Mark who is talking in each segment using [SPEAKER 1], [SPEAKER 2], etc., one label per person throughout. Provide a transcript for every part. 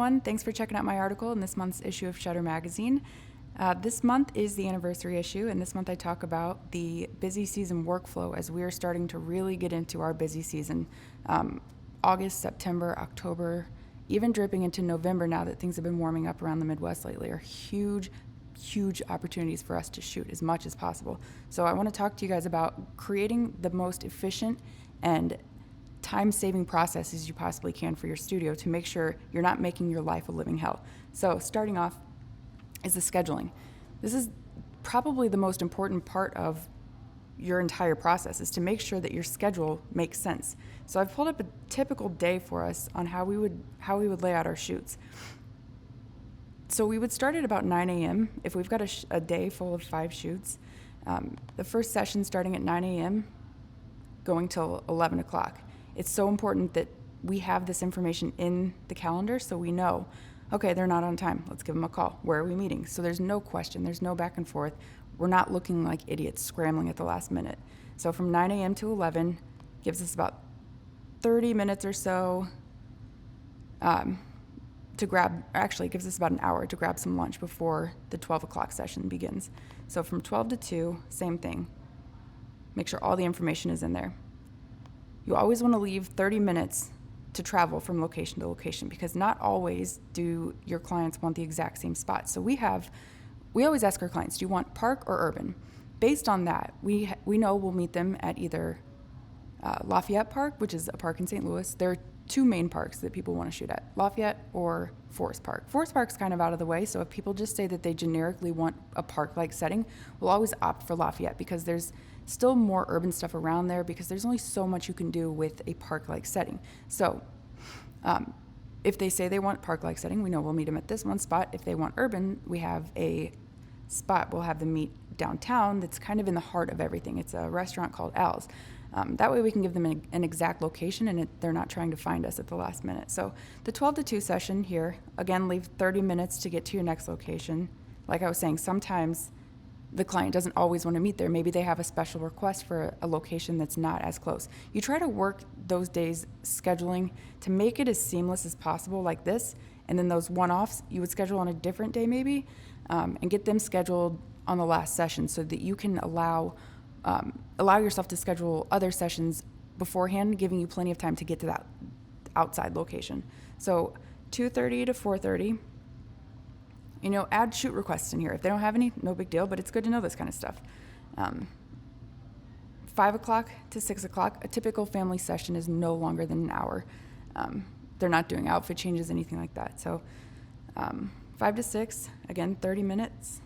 [SPEAKER 1] everyone. Thanks for checking out my article in this month's issue of Shutter Magazine. This month is the anniversary issue, and this month I talk about the busy season workflow as we are starting to really get into our busy season. August, September, October, even dripping into November now that things have been warming up around the Midwest lately are huge opportunities for us to shoot as much as possible. So I want to talk to you guys about creating the most efficient and time-saving processes you possibly can for your studio to make sure you're not making your life a living hell. So starting off is the scheduling. This is probably the most important part of your entire process, is to make sure that your schedule makes sense. So I've pulled up a typical day for us on how we would lay out our shoots. So we would start at about 9 a.m. if we've got a day full of 5 shoots. The first session starting at 9 a.m. going till 11 o'clock. It's so important that we have this information in the calendar so we know, okay, they're not on time. Let's give them a call. Where are we meeting? So there's no question. There's no back and forth. We're not looking like idiots scrambling at the last minute. So from 9 a.m. to 11 gives us about 30 minutes or so to grab, actually it gives us about an hour to grab some lunch before the 12 o'clock session begins. So from 12 to 2, same thing. Make sure all the information is in there. You always want to leave 30 minutes to travel from location to location, because not always do your clients want the exact same spot. So we always ask our clients, do you want park or urban? Based on that, we know we'll meet them at either Lafayette Park, which is a park in St. Louis. There are 2 main parks that people want to shoot at, Lafayette or Forest Park. Forest Park's kind of out of the way, so if people just say that they generically want a park-like setting, we'll always opt for Lafayette, because there's still more urban stuff around there, because there's only so much you can do with a park-like setting. So if they say they want park-like setting, we know we'll meet them at this one spot. If they want urban, we have a spot we'll have them meet downtown that's kind of in the heart of everything. It's a restaurant called Al's. That way we can give them an exact location, and they're not trying to find us at the last minute. So the 12 to 2 session here, again, leave 30 minutes to get to your next location. Like I was saying, sometimes the client doesn't always want to meet there. Maybe they have a special request for a location that's not as close. You try to work those days scheduling to make it as seamless as possible, like this, and then those one-offs you would schedule on a different day maybe, and get them scheduled on the last session so that you can allow yourself to schedule other sessions beforehand, giving you plenty of time to get to that outside location. So 2:30 to 4:30. Add shoot requests in here. If they don't have any, no big deal, but it's good to know this kind of stuff. 5 o'clock to 6 o'clock, a typical family session is no longer than an hour. They're not doing outfit changes, anything like that. So 5 to 6, again, 30 minutes,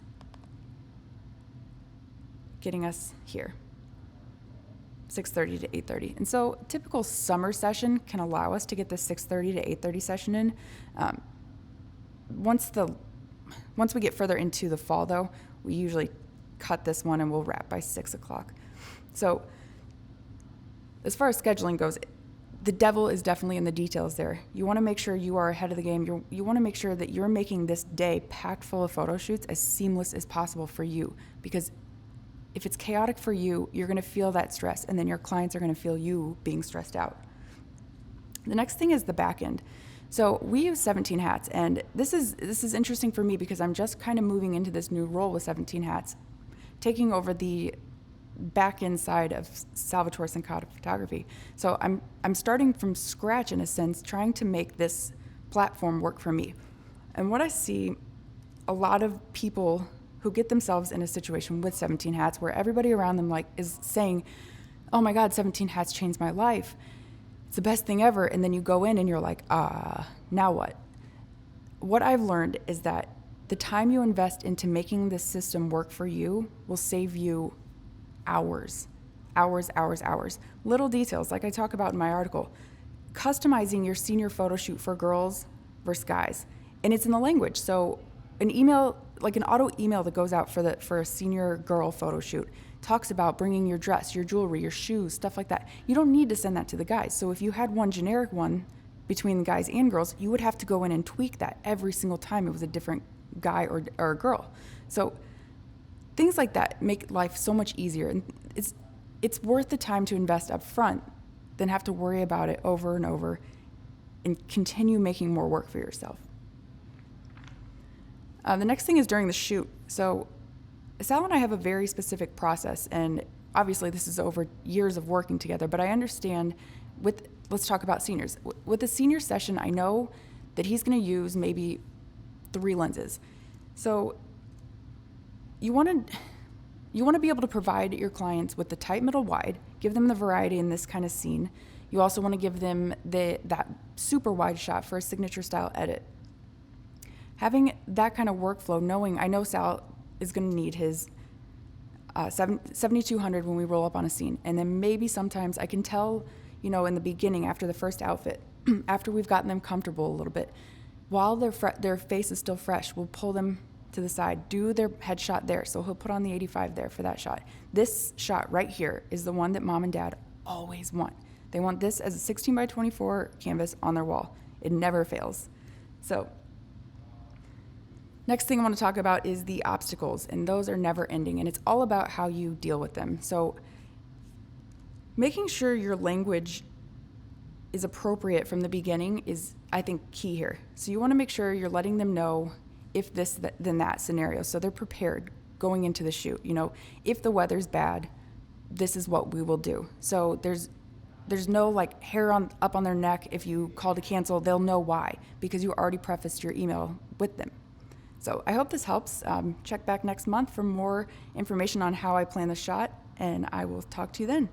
[SPEAKER 1] getting us here. 6:30 to 8:30. And so typical summer session can allow us to get the 6:30 to 8:30 session in. Once we get further into the fall, though, we usually cut this one and we'll wrap by 6 o'clock. So as far as scheduling goes, the devil is definitely in the details there. You want to make sure you are ahead of the game. You want to make sure that you're making this day packed full of photo shoots as seamless as possible for you, because if it's chaotic for you, you're going to feel that stress, and then your clients are going to feel you being stressed out. The next thing is the back end. So we use 17 Hats, and this is interesting for me because I'm just kind of moving into this new role with 17 Hats, taking over the back end side of Salvatore Cincotta photography. So I'm starting from scratch in a sense, trying to make this platform work for me. And what I see, a lot of people who get themselves in a situation with 17 Hats where everybody around them is saying, oh my God, 17 Hats changed my life. It's the best thing ever. And then you go in and you're like, now what? What I've learned is that the time you invest into making this system work for you will save you hours. Little details, like I talk about in my article. Customizing your senior photo shoot for girls versus guys. And it's in the language. So an email, like an auto email that goes out for a senior girl photo shoot, talks about bringing your dress, your jewelry, your shoes, stuff like that. You don't need to send that to the guys. So if you had one generic one between the guys and girls, you would have to go in and tweak that every single time it was a different guy or a girl. So things like that make life so much easier. And it's worth the time to invest up front than have to worry about it over and over and continue making more work for yourself. The next thing is during the shoot. So Sal and I have a very specific process, and obviously this is over years of working together, but I understand let's talk about seniors. With the senior session, I know that he's going to use maybe 3 lenses. So you want to be able to provide your clients with the tight, middle, wide, give them the variety in this kind of scene. You also want to give them that super wide shot for a signature style edit. Having that kind of workflow, I know Sal is going to need his 7200 when we roll up on a scene. And then maybe sometimes I can tell, in the beginning after the first outfit, after we've gotten them comfortable a little bit, while their face is still fresh, we'll pull them to the side, do their headshot there. So he'll put on the 85 there for that shot. This shot right here is the one that mom and dad always want. They want this as a 16 by 24 canvas on their wall. It never fails. So next thing I want to talk about is the obstacles, and those are never ending, and it's all about how you deal with them. So making sure your language is appropriate from the beginning is, I think, key here. So you want to make sure you're letting them know if this, then that scenario, so they're prepared going into the shoot. If the weather's bad, this is what we will do. So there's no hair up on their neck. If you call to cancel, they'll know why, because you already prefaced your email with them. So I hope this helps. Check back next month for more information on how I plan the shot, and I will talk to you then.